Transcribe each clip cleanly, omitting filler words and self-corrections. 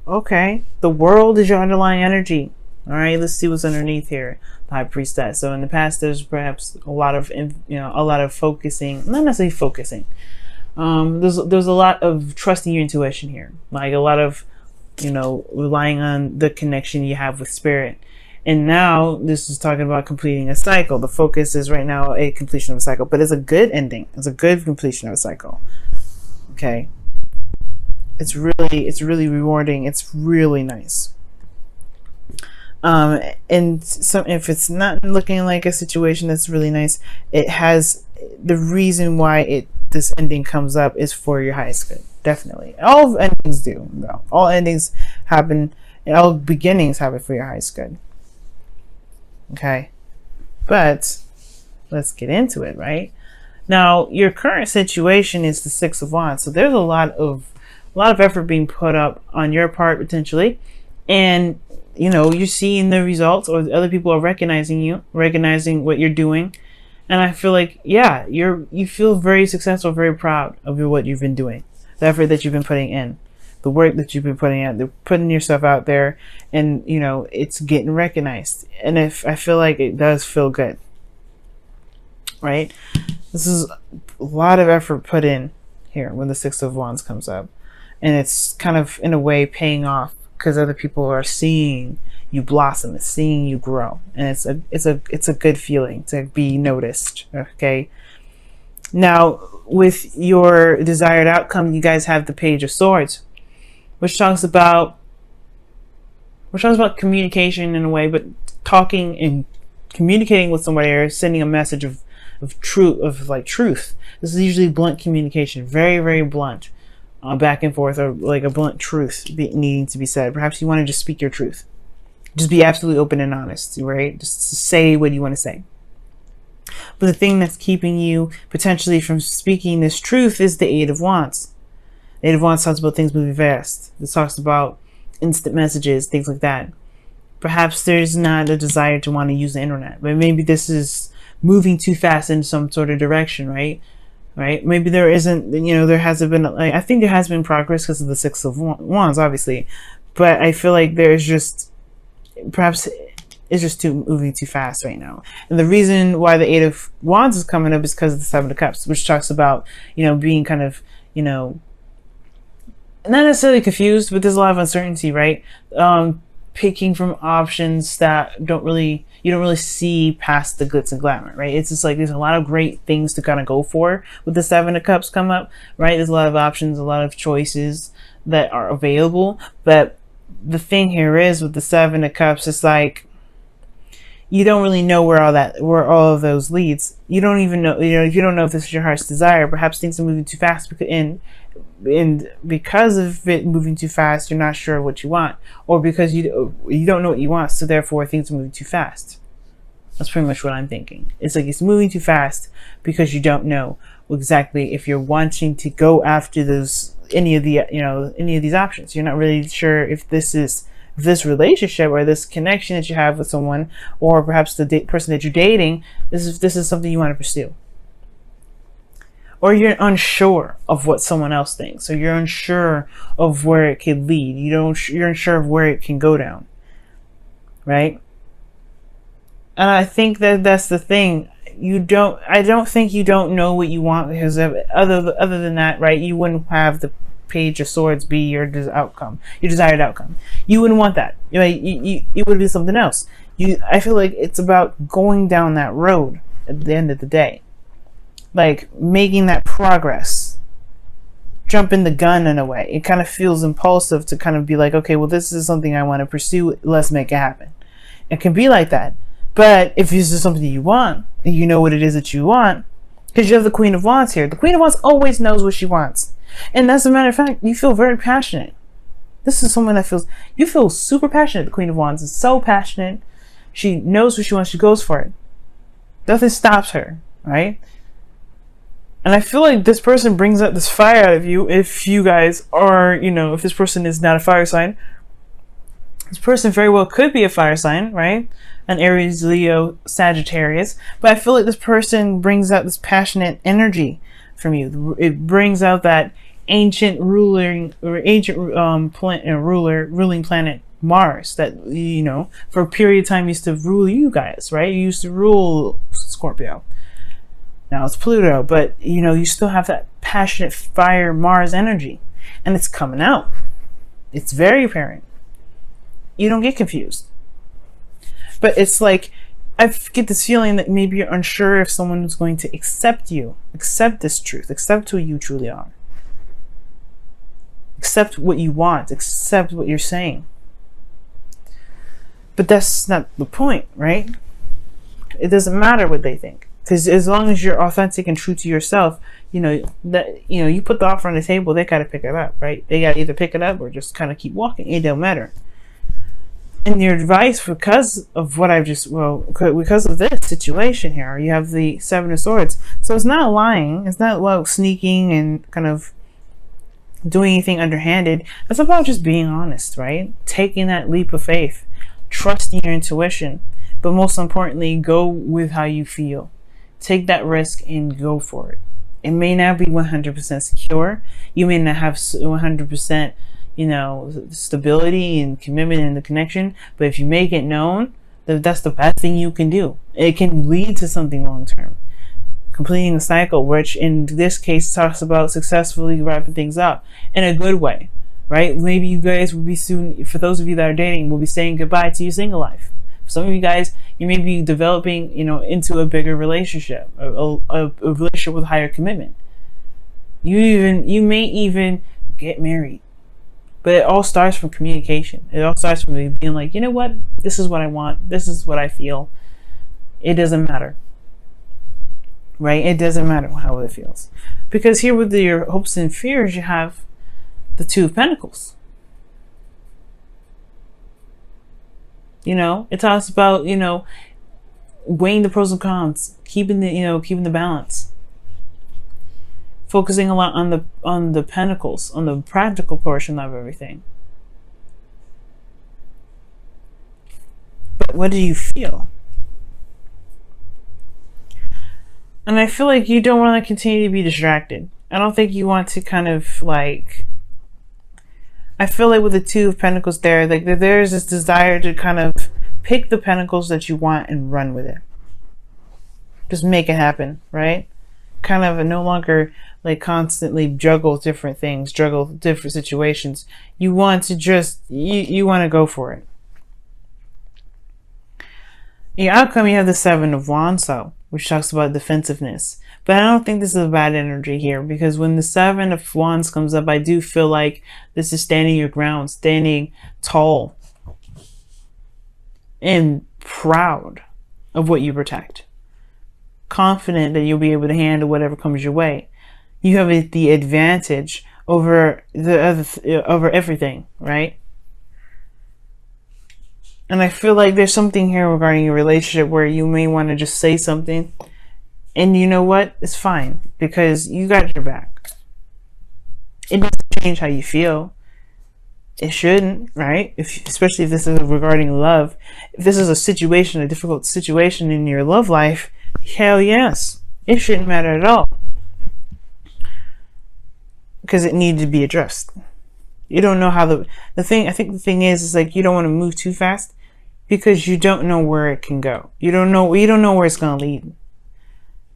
okay, the world is your underlying energy. All right, let's see what's underneath here. The High Priestess. So in the past, there's perhaps a lot of, a lot of focusing, not necessarily focusing. There's a lot of trusting your intuition here, like a lot of, relying on the connection you have with spirit. And now this is talking about completing a cycle. The focus is right now a completion of a cycle, but it's a good ending. It's a good completion of a cycle. Okay. It's really rewarding. It's really nice. And so if it's not looking like a situation that's really nice, it has the reason why this ending comes up is for your highest good. Definitely. All endings do, though. All endings happen, and all beginnings happen for your highest good. Okay. But let's get into it, right? Now, your current situation is the Six of Wands. So there's a lot of effort being put up on your part potentially, and you're seeing the results, or other people are recognizing what you're doing. And I feel like, yeah, you feel very successful, very proud of what you've been doing, the effort that you've been putting in, the work that you've been putting out, putting yourself out there, and it's getting recognized. And I feel like it does feel good, right? This is a lot of effort put in here when the Six of Wands comes up, and it's kind of in a way paying off because other people are seeing you blossom, it's seeing you grow, and it's a good feeling to be noticed. Okay. Now, with your desired outcome, you guys have the Page of Swords, which talks about communication in a way, but talking and communicating with somebody, or sending a message of truth. This is usually blunt communication, very, very blunt, back and forth, or like a blunt truth needing to be said. Perhaps you want to just speak your truth. Just be absolutely open and honest, right? Just say what you want to say. But the thing that's keeping you potentially from speaking this truth is the Eight of Wands. The Eight of Wands talks about things moving fast. This talks about instant messages, things like that. Perhaps there's not a desire to want to use the internet, but maybe this is moving too fast in some sort of direction, right? Maybe there isn't, there hasn't been, I think there has been progress because of the Six of Wands, obviously. But I feel like there's just, perhaps it's just moving too fast right now. And the reason why the Eight of Wands is coming up is because of the Seven of Cups, which talks about, being kind of, not necessarily confused, but there's a lot of uncertainty, right? Picking from options that you don't really see past the glitz and glamour, right? It's just like there's a lot of great things to kind of go for with the Seven of Cups come up, right? There's a lot of options, a lot of choices that are available, but the thing here is with the Seven of Cups, it's like you don't really know where all of those leads. You don't even know, if you don't know if this is your heart's desire, perhaps things are moving too fast, and because of it moving too fast, you're not sure what you want, or because you don't know what you want, so therefore things are moving too fast. That's pretty much what I'm thinking. It's like it's moving too fast because you don't know exactly if you're wanting to go after any of these options. You're not really sure if this relationship or this connection that you have with someone, or perhaps the person that you're dating, this is something you want to pursue. Or you're unsure of what someone else thinks, or you're unsure of where it could lead. You're unsure of where it can go down, right? And I think that's the thing. I don't think you don't know what you want, because other than that, right? You wouldn't have the Page of Swords be your desired outcome. You wouldn't want that. It would be something else. I feel like it's about going down that road at the end of the day, like making that progress, jumping the gun in a way. It kind of feels impulsive to kind of be like, okay, well, this is something I want to pursue. Let's make it happen. It can be like that. But if this is something you want, and you know what it is that you want, because you have the Queen of Wands here. The Queen of Wands always knows what she wants. And as a matter of fact, you feel very passionate. This is someone that you feel super passionate. The Queen of Wands is so passionate. She knows what she wants. She goes for it. Nothing stops her, right? And I feel like this person brings out this fire out of you. If you guys are, if this person is not a fire sign, this person very well could be a fire sign, right? An Aries, Leo, Sagittarius. But I feel like this person brings out this passionate energy from you. It brings out that ancient ruling or ancient ruling planet Mars that, you know, for a period of time used to rule you guys, right? You used to rule Scorpio. Now it's Pluto, but you know, you still have that passionate fire Mars energy, and it's coming out. It's very apparent. You don't get confused. But it's like, I get this feeling that maybe you're unsure if someone is going to accept you, accept this truth, accept who you truly are, accept what you want, accept what you're saying. But that's not the point, right? It doesn't matter what they think. Because as long as you're authentic and true to yourself, you know, that, you know, you put the offer on the table, they got to pick it up, right? They got to either pick it up or just kind of keep walking. It don't matter. And your advice, because of what I've just, well, because of this situation here, you have the Seven of Swords. So it's not lying. It's not about sneaking and kind of doing anything underhanded. It's about just being honest, right? Taking that leap of faith, trusting your intuition, but most importantly, go with how you feel. Take that risk and go for it. It may not be 100% secure. You may not have 100%, you know, stability and commitment in the connection. But if you make it known, that's the best thing you can do. It can lead to something long term. Completing a cycle, which in this case talks about successfully wrapping things up in a good way, right? Maybe you guys will be soon, for those of you that are dating, will be saying goodbye to your single life. For some of you guys, you may be developing, you know, into a bigger relationship, a relationship with higher commitment. You may even get married. But it all starts from communication. It all starts from being like, you know what? This is what I want. This is what I feel. It doesn't matter. Right? It doesn't matter how it feels. Because here with your hopes and fears, you have the Two of Pentacles. You know, it talks about, you know, weighing the pros and cons, keeping the balance. Focusing a lot on the pentacles, on the practical portion of everything. But what do you feel? And I feel like you don't want to continue to be distracted. I don't think you want to kind of like, I feel like with the Two of Pentacles there, like there's this desire to kind of pick the pentacles that you want and run with it. Just make it happen, right? Kind of no longer like constantly juggle different things, juggle different situations. You want to just, you want to go for it. The outcome, you have the Seven of Wands, though, which talks about defensiveness. But I don't think this is a bad energy here, because when the Seven of Wands comes up, I do feel like this is standing your ground, standing tall and proud of what you protect. Confident that you'll be able to handle whatever comes your way. You have the advantage over over everything, right? And I feel like there's something here regarding your relationship where you may want to just say something, and you know what? It's fine, because you got your back. It doesn't change how you feel. It shouldn't, right? Especially if this is regarding love. If this is a situation, a difficult situation in your love life, hell yes, it shouldn't matter at all, because it needed to be addressed. You don't know how the thing is like, you don't want to move too fast, because you don't know where it can go. You don't know where it's going to lead.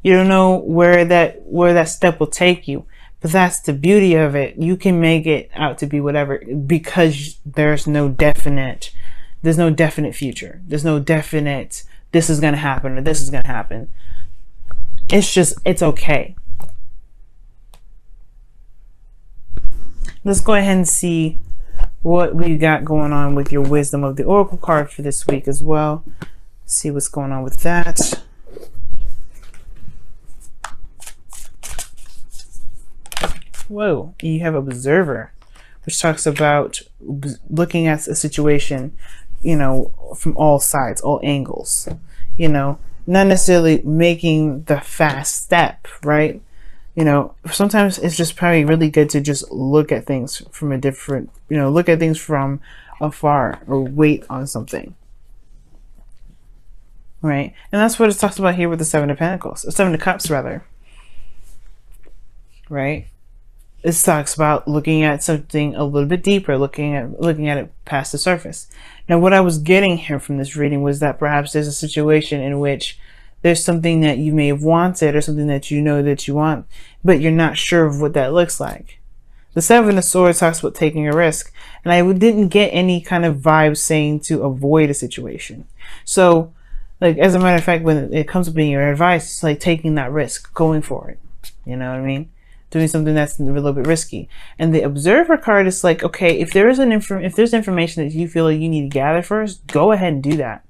You don't know where that step will take you. But that's the beauty of it. You can make it out to be whatever, because there's no definite future. There's no definite, this is going to happen or this is going to happen. It's okay. Let's go ahead and see what we got going on with your wisdom of the Oracle card for this week as well. See what's going on with that. Whoa, you have Observer, which talks about looking at a situation, you know, from all sides, all angles, you know, not necessarily making the fast step, right? You know, sometimes it's just probably really good to just look at things from a different, you know, look at things from afar, or wait on something, right? And that's what it talks about here with the Seven of Pentacles, or Seven of Cups rather, right? This talks about looking at something a little bit deeper, looking at it past the surface. Now, what I was getting here from this reading was that perhaps there's a situation in which there's something that you may have wanted, or something that you know that you want, but you're not sure of what that looks like. The Seven of Swords talks about taking a risk, and I didn't get any kind of vibe saying to avoid a situation. So, like, as a matter of fact, when it comes to being your advice, it's like taking that risk, going for it. You know what I mean? Doing something that's a little bit risky. And the Observer card is like, okay, if there's information that you feel like you need to gather first, go ahead and do that.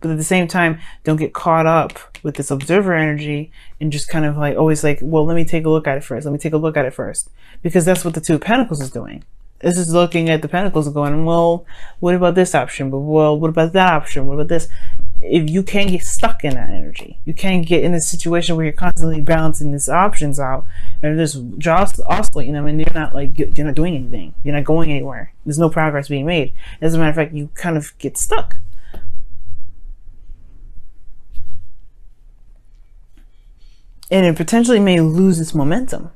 But at the same time, don't get caught up with this Observer energy and just kind of like always like, well, let me take a look at it first. Let me take a look at it first. Because that's what the Two of Pentacles is doing. This is looking at the Pentacles and going, well, what about this option? But, well, what about that option? What about this? If you can't get stuck in that energy, you can't get in a situation where you're constantly balancing these options out and just oscillating them, and you're not doing anything. You're not going anywhere. There's no progress being made. As a matter of fact, you kind of get stuck. And it potentially may lose its momentum.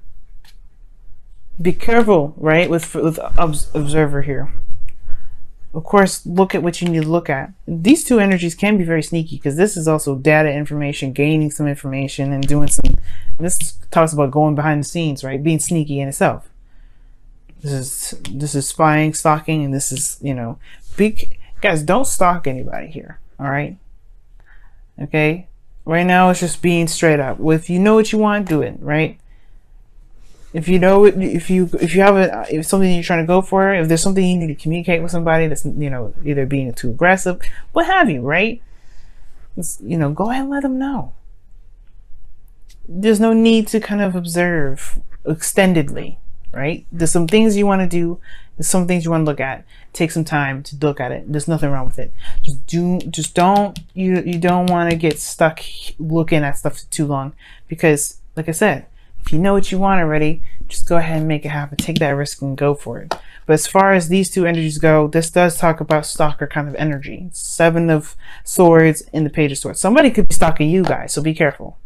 Be careful, right, with Observer here. Of course, look at what you need to look at. These two energies can be very sneaky, because this is also data information, gaining some information and doing some. This talks about going behind the scenes, right? Being sneaky in itself. This is spying, stalking, and this is, you know, guys, don't stalk anybody here. All right. Okay. Right now, it's just being straight up. If you know what you want, do it. Right. If you know, if something you're trying to go for, if there's something you need to communicate with somebody that's, you know, either being too aggressive, what have you, right? You know, go ahead and let them know. There's no need to kind of observe extendedly, right? There's some things you want to do. There's some things you want to look at. Take some time to look at it. There's nothing wrong with it. You don't want to get stuck looking at stuff too long, because, like I said, if you know what you want already, just go ahead and make it happen. Take that risk and go for it. But as far as these two energies go, this does talk about stalker kind of energy. Seven of Swords and the Page of Swords. Somebody could be stalking you guys, so be careful.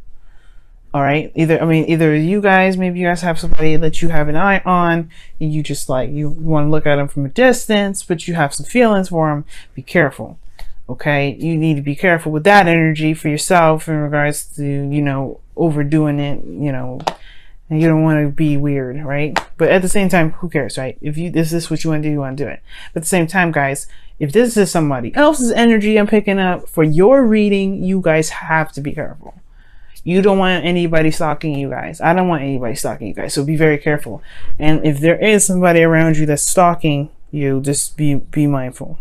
All right. Either you guys, maybe you guys have somebody that you have an eye on, and you just like, you want to look at them from a distance, but you have some feelings for them. Be careful. Okay. You need to be careful with that energy for yourself in regards to, you know, overdoing it, you know, and you don't want to be weird, right? But at the same time, who cares, right? If this is what you want to do, you want to do it. But at the same time, guys, if this is somebody else's energy I'm picking up for your reading, you guys have to be careful. You don't want anybody stalking you guys. I don't want anybody stalking you guys. So be very careful. And if there is somebody around you that's stalking you, just be mindful.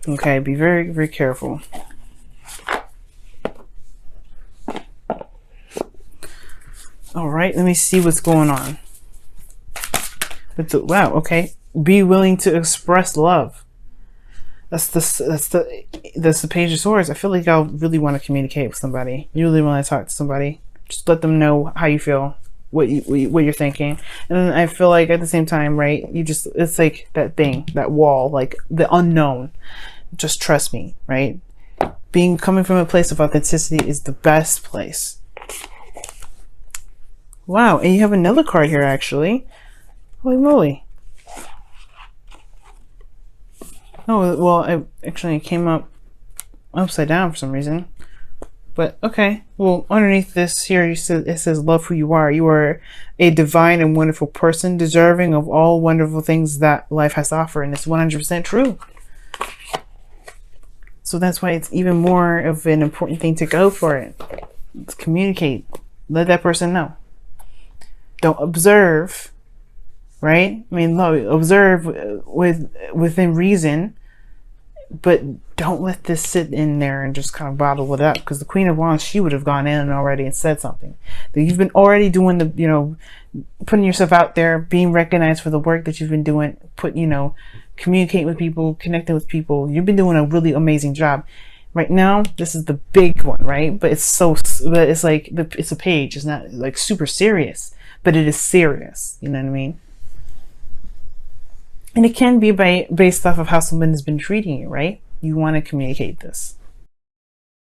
Okay, be very, very careful. All right, let me see what's going on. Wow, okay. Be willing to express love. That's the Page of Swords. I feel like I'll really want to communicate with somebody. You really want to talk to somebody. Just let them know how you feel, what you're thinking. And then I feel like at the same time, right, it's like that thing, that wall, like the unknown. Just trust me, right? Coming from a place of authenticity is the best place. Wow, and you have another card here, actually. Holy moly. Oh, well, it came up upside down for some reason. But, okay. Well, underneath this here, it says, love who you are. You are a divine and wonderful person, deserving of all wonderful things that life has to offer. And it's 100% true. So that's why it's even more of an important thing to go for it. Let's communicate. Let that person know. Don't observe, right? I mean, observe within reason, but don't let this sit in there and just kind of bottle it up, because the Queen of Wands, she would have gone in already and said something. You've been already doing the, you know, putting yourself out there, being recognized for the work that you've been doing, communicating with people, connecting with people. You've been doing a really amazing job. Right now, this is the big one, right? But it's like it's a page. It's not like super serious, but it is serious. You know what I mean? And it can be based off of how someone has been treating you, right? You want to communicate this.